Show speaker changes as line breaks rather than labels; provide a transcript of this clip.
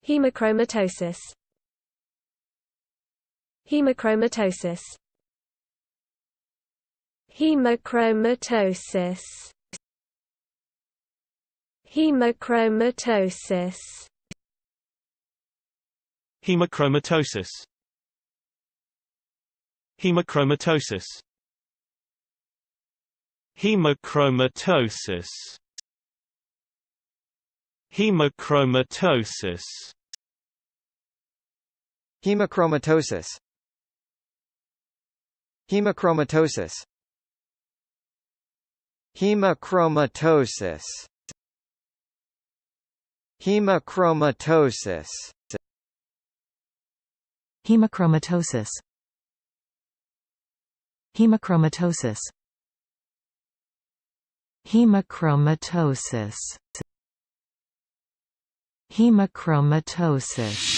Haemochromatosis. Haemochromatosis. Haemochromatosis. Haemochromatosis.
Haemochromatosis. Haemochromatosis. Haemochromatosis. Haemochromatosis.
Haemochromatosis. Haemochromatosis. Haemochromatosis. Haemochromatosis.
Haemochromatosis. Haemochromatosis. Haemochromatosis. Haemochromatosis.